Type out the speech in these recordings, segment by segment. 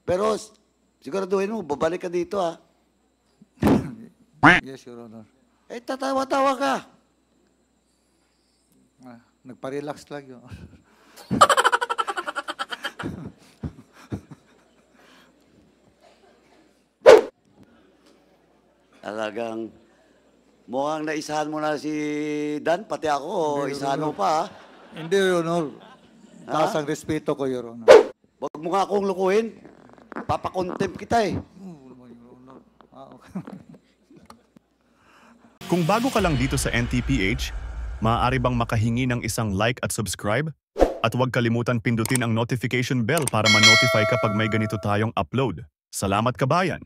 Pero siguraduhin mo, babalik ka dito ha. Yes, Your Honor. Eh, tatawa-tawa ka. Nagpa-relax lang yun. Talagang mukhang naisahan mo na si Dan, pati ako, o isahan mo pa ha. Hindi, Your Honor. Ha? Taas ang respeto ko, Your Honor. Huwag mo nga akong lukuhin. Papakontempt kita eh. Okay. Kung bago ka lang dito sa NTPH, maaari bang makahingi ng isang like at subscribe? At huwag kalimutan pindutin ang notification bell para ma-notify kapag may ganito tayong upload. Salamat kabayan!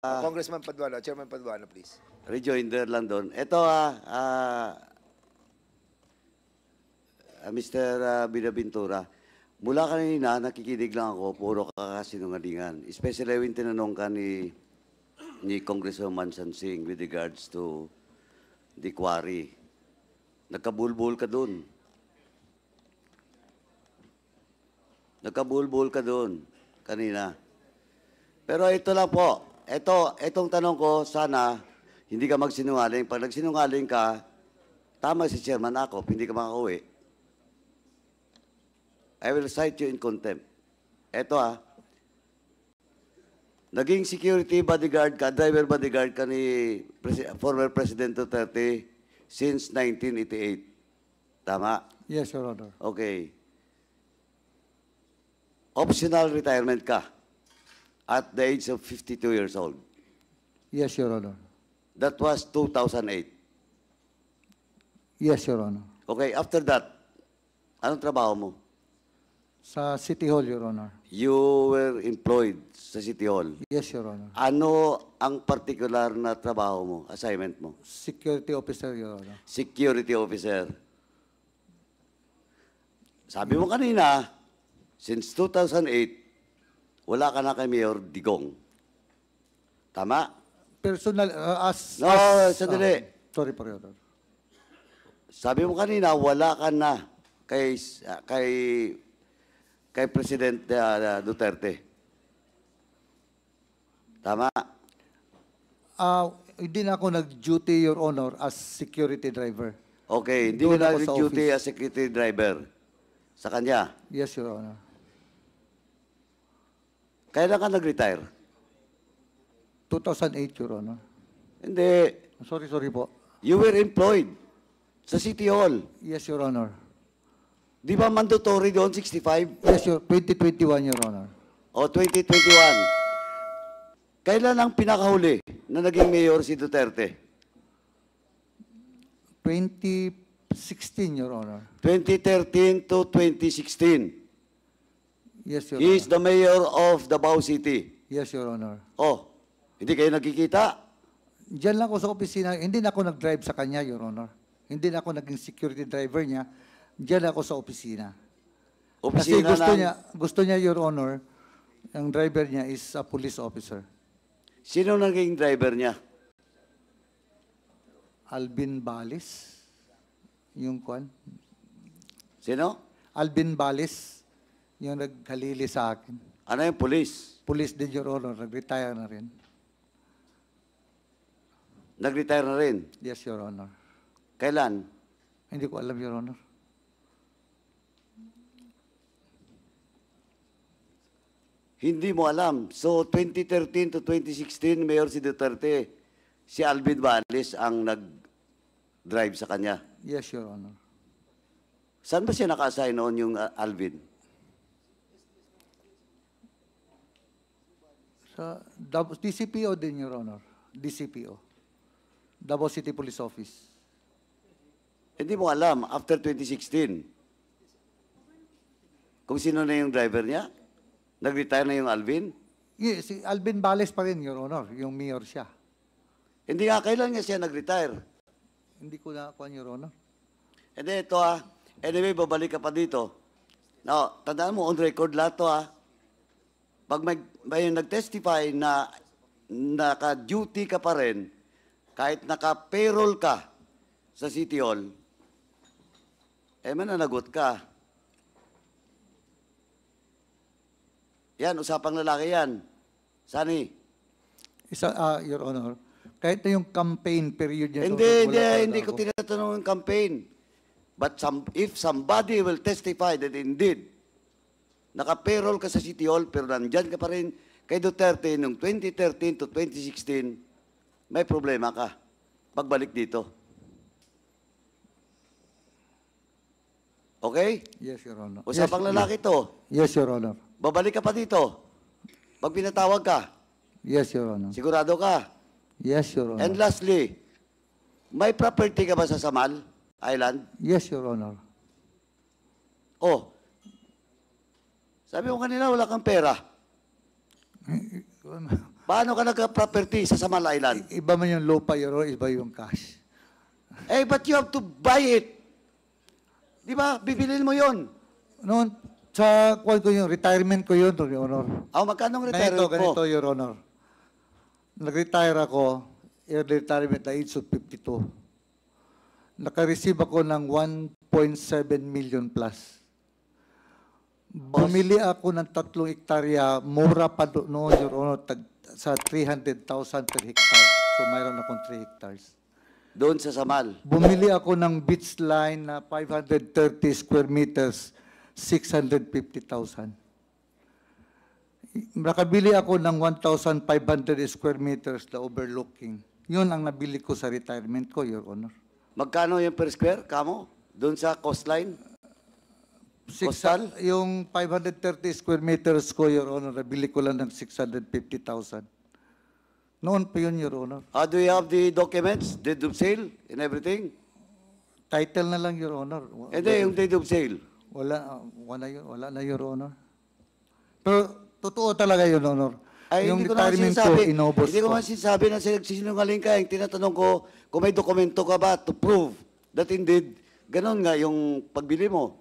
Congressman Paduano, Chairman Paduano, please. Rejoinder lang doon. Ito Mr. Binaventura, mula kanina nakikinig lang ako, puro kakasinungalingan. Especially when tinanong ka ni Congressman Sansing with regards to the quarry. Nagkabulbul ka doon. Nagkabulbul ka doon kanina. Pero ito lang po. Itong tanong ko, sana hindi ka magsinungaling. Pag nagsinungaling ka, tama si Chairman ako, hindi ka makauwi. I will cite you in contempt. Ito naging security bodyguard ka, driver bodyguard ka ni former President Duterte since 1988. Tama? Yes, Your Honor. Okay. Optional retirement ka at the age of 52 years old. Yes, Your Honor. That was 2008. Yes, Your Honor. Okay, after that, anong trabaho mo? Sa City Hall, Your Honor. You were employed sa City Hall. Yes, Your Honor. Ano ang particular na trabaho mo, assignment mo? Security Officer, Your Honor. Security officer. Sabi mo kanina, since 2008, wala ka na kay Mayor Digong. Tama? Personal, No, sandali. Sorry po, Your Honor. Sabi mo kanina, wala ka na kay President Duterte. Tama? Hindi na ako nag-duty, Your Honor, as security driver. Okay, hindi Doon ka ako sa nag-duty office. as security driver sa kanya. Yes, Your Honor. Kailan ka nag-retire? 2008, Your Honor. Hindi. Sorry po. You were employed sa City Hall. Yes, Your Honor. Di ba mandatory doon, 65? Yes, 2021, Your Honor. O 2021? Kailan ang pinakahuli na naging mayor si Duterte? 2016, Your Honor. 2013 to 2016. Yes, Your He is Honor. the mayor of Davao City. Yes, Your Honor. Oh, hindi kayo nagkikita? Diyan lang ako sa opisina. Hindi na ako nag-drive sa kanya, Your Honor. Hindi na ako naging security driver niya. Diyan ako sa opisina. Kasi Opisina gusto niya, Your Honor, ang driver niya is a police officer. Sino naging driver niya? Alvin Balis. Yung kwan. Sino? Alvin Balis. Yung naghalili sa akin. Ano yung police? Police din, Your Honor. Nag-retire na rin. Nag-retire na rin. Yes, Your Honor. Kailan? Hindi ko alam, Your Honor. Hindi mo alam. So, 2013 to 2016, Mayor si Duterte, si Alvin Balis ang nag-drive sa kanya. Yes, Your Honor. Saan ba siya naka-assign noon yung Alvin? Sa DCPO din, Your Honor. DCPO. Davao City Police Office. Hindi mo alam, after 2016, kung sino na yung driver niya? Nag-retire na yung Alvin? Yes, si Alvin Bales pa rin, Your Honor. Yung mayor siya. Hindi nga, kailan nga siya nag-retire? Hindi ko na kuha, Your Honor. Hindi, ito anyway, babalik ka pa dito. Now, tandaan mo, on record lahat to Pag may nag-testify na naka-duty ka pa rin, kahit naka-payroll ka sa City Hall, mananagot ka. Yan, usapang lalaki yan. Sani? Your Honor, kahit na yung campaign period niya. Hindi ko tinatanong yung campaign. But if somebody will testify that indeed, naka-payroll ka sa City Hall, pero nandyan ka pa rin kay Duterte noong 2013 to 2016, may problema ka. Pagbalik dito. Okay? Yes, Your Honor. Usapang lalaki to. Yes, Your Honor. Babalik ka pa dito. Pag pinatawag ka, Yes, Your Honor. sigurado ka. Yes, Your Honor. And lastly, may property ka ba sa Samal Island? Yes, Your Honor. Oh, sabi mo kanina wala kang pera. Paano ka nagka-property sa Samal Island? Iba man yung lupa, Your Honor, iba yung cash. Eh, but you have to buy it. Di ba? Bibilin mo yon. Noon, sa ko yung retirement ko yun, Your Honor. Magkano ang retirement Ganito, mo? Your Honor. Nag-retire ako, early retirement na age of 52. Naka-receive ako ng 1.7 million plus. Bumili ako ng 3 hektarya, mura pa noon, Your Honor, sa 300,000 per hectare. So, mayroon akong 3 hectares. Doon sa Samal. Bumili ako ng beach line na 530 square meters, 650,000. Nakabili ako ng 1,500 square meters na overlooking. Yun ang nabili ko sa retirement ko, Your Honor. Magkano yung per square, kamo? Doon sa coastline? Coastal? Yung 530 square meters ko, Your Honor, nabili ko lang ng 650,000. Noon pa yun, Your Honor. Do you have the documents, deed of sale, and everything? Title na lang, Your Honor. Hindi, yung deed of sale. Wala na, Your Honor. Pero totoo talaga, Your Honor. Ay, Yung hindi ko naman retirement ko, sinasabi, inobos hindi ko ko. naman sinasabi na sinungaling ka. Yung tinatanong ko, kung may dokumento ka ba to prove that indeed, ganun nga yung pagbili mo.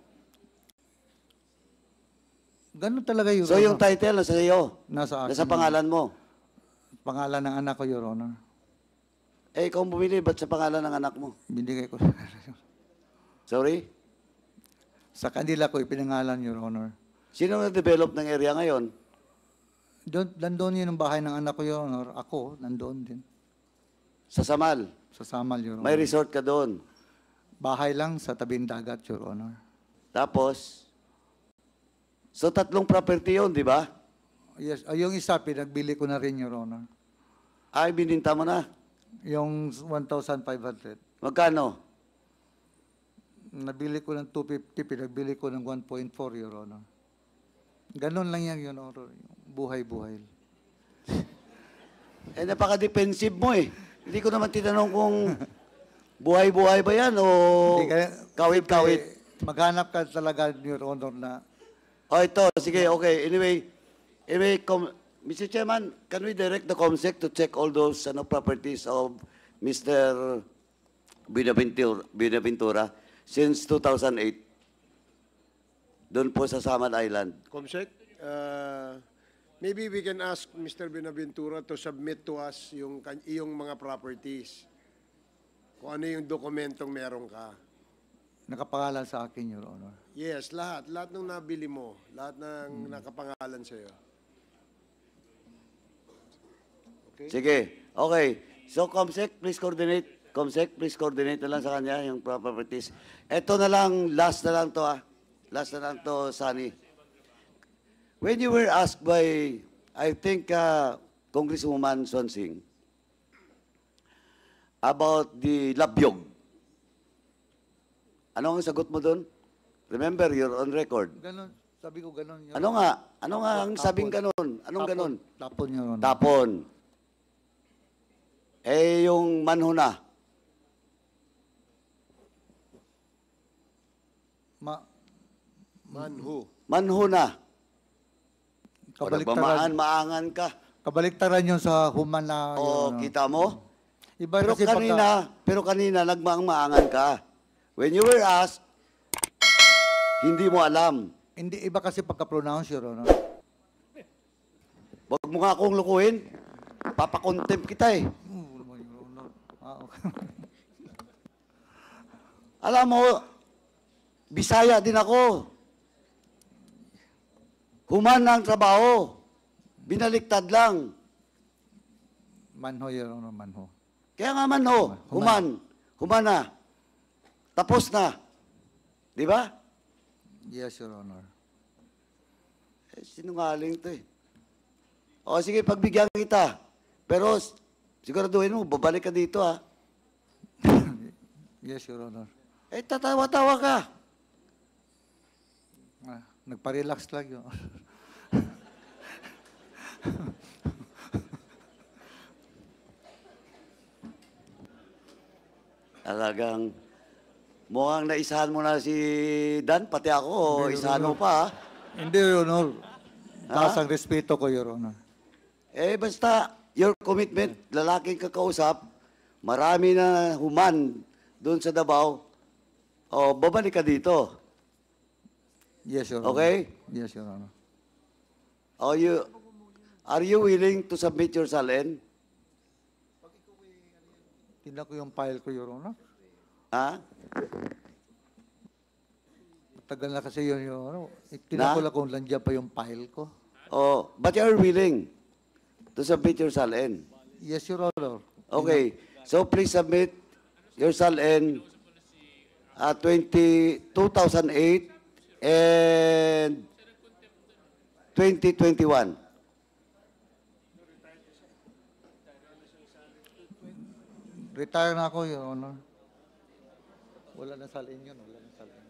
Ganun talaga, Your So Honor. yung title nasa iyo, Nasa akin. nasa pangalan mo. Pangalan ng anak ko, Your Honor. Eh, ikaw ang bumili, ba't sa pangalan ng anak mo? Binigay ko. Sorry? Sa kanila ko ipinangalan, Your Honor. Sino na-develop ng area ngayon? Nandun yun ang bahay ng anak ko, Your Honor. Ako, nandun din. Sa Samal. Sa Samal, Your Honor. May resort ka doon. Bahay lang sa tabing dagat, Your Honor. Tapos, so 3 property yun, di ba? Yes, yung isa, pinagbili ko na rin, Your Honor. Ay, bininta mo na. Yung 1,500. Magkano? Nabili ko ng 250, pinagbili ko ng 1.4, Your Honor. Ganon lang yan, Your Honor. Buhay-buhay. Eh, napaka-defensive mo eh. Hindi ko naman tinanong kung buhay-buhay ba yan o Hindi kaya- kawit-kawit. siyempre, Maghanap ka talaga, Your Honor, na Oh, ito. Sige, okay. Anyway, Mr. Chairman, can we direct the COMSEC to check all those properties of Mr. Binaventura since 2008? Doon po sa Samal Island. Comsec, maybe we can ask Mr. Benaventura to submit to us yung mga properties. Kung ano yung dokumentong meron ka. nakapangalan sa akin, Your Honor. Yes, lahat. Lahat ng nabili mo. Lahat ng nakapangalan sa'yo. Okay? Sige. Okay. So, COMSEC, please coordinate. COMSEC, please coordinate na lang sa kanya yung properties. Ito na lang, last na lang to Last na lang to, Sunny. When you were asked by, I think, Congresswoman Swansing, about the Labyog, ano ang sagot mo doon? Remember, you're on record. Ganon, sabi ko ganon. Your Ano Honor. nga? Ano nga ang sabing ganon? Anong ganon? Tapon, Your Honor. Tapon. Eh, yung manhuna. Manhu. Manhuna. Kabaliktaran, Maangan ka. kabaliktaran yun sa human na, Your O, Honor. kita mo? Iba Pero kasi kanina, nagmaang-maangan ka. When you were asked, hindi mo alam. hindi, iba kasi pagka-pronounce, Your Honor. Huwag mo nga akong lukuhin. Papakontempt kita eh. Your Honor. Okay. Alam mo, Bisaya din ako. Human na ang trabaho. Binaliktad lang. Manho, Your Honor, manho. Kaya nga man ho, human. Human na. Tapos na. Di ba? Yes, Your Honor. Eh, sinungaling to eh. O sige, pagbigyan kita. Pero siguraduhin mo, babalik ka dito ha. Yes, Your Honor. Eh, tatawa-tawa ka. Nagpa-relax lang yun. Talagang mukhang naisahan mo na si Dan, pati ako, o isahan mo pa ha. Hindi, Your Honor. Taas ang respeto ko, Your Honor. Eh, basta, your commitment, lalaking kakausap, marami na human doon sa Davao, o babalik ka dito. Yes, Your Honor. Okay? Yes, Your Honor. O are you willing to submit your salin? Tingnan ko yung file ko, Your Honor. Ha? Matagal na kasi yun, Your Honor. Tingnan Na? ko lang kung nandiyan pa yung file ko. Oh, but you are willing to submit your salin. Yes, Your Honor. Okay. So please submit your salin 2008 and 2021. Retire na ako, Your Honor. Wala na salin yun. Wala na salin.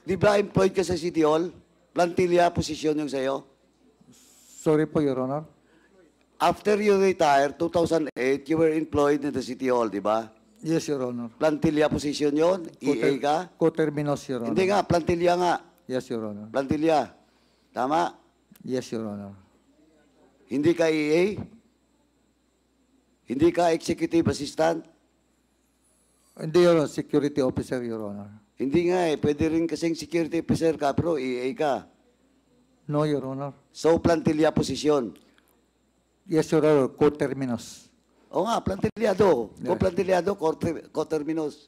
Di ba employed ka sa City Hall? Plantilla posisyon yung sa'yo? Sorry po, Your Honor. After you retire, 2008, you were employed in the City Hall, di ba? Yes, Your Honor. Plantilla posisyon yon, EA ka? Co-terminus, Your Honor. Hindi nga, plantilla nga. Yes, Your Honor. Plantilla. Tama? Yes, Your Honor. Hindi ka EA? Hindi ka executive assistant? Hindi, Your Honor. Security officer, Your Honor. Hindi nga eh. Pwede rin kasing security officer ka, pero EA ka. No, Your Honor. So, plantilla posisyon. Yes, Your Honor. Co-terminus. O nga, plantillado. Yeah. Kung plantillado, coterminus.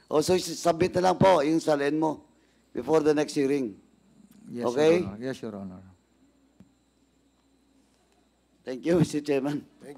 O so, submit na lang po yung salin mo before the next hearing. Yes, Okay. Your Honor. Yes, Your Honor. Thank you, Mr. Chairman. Thank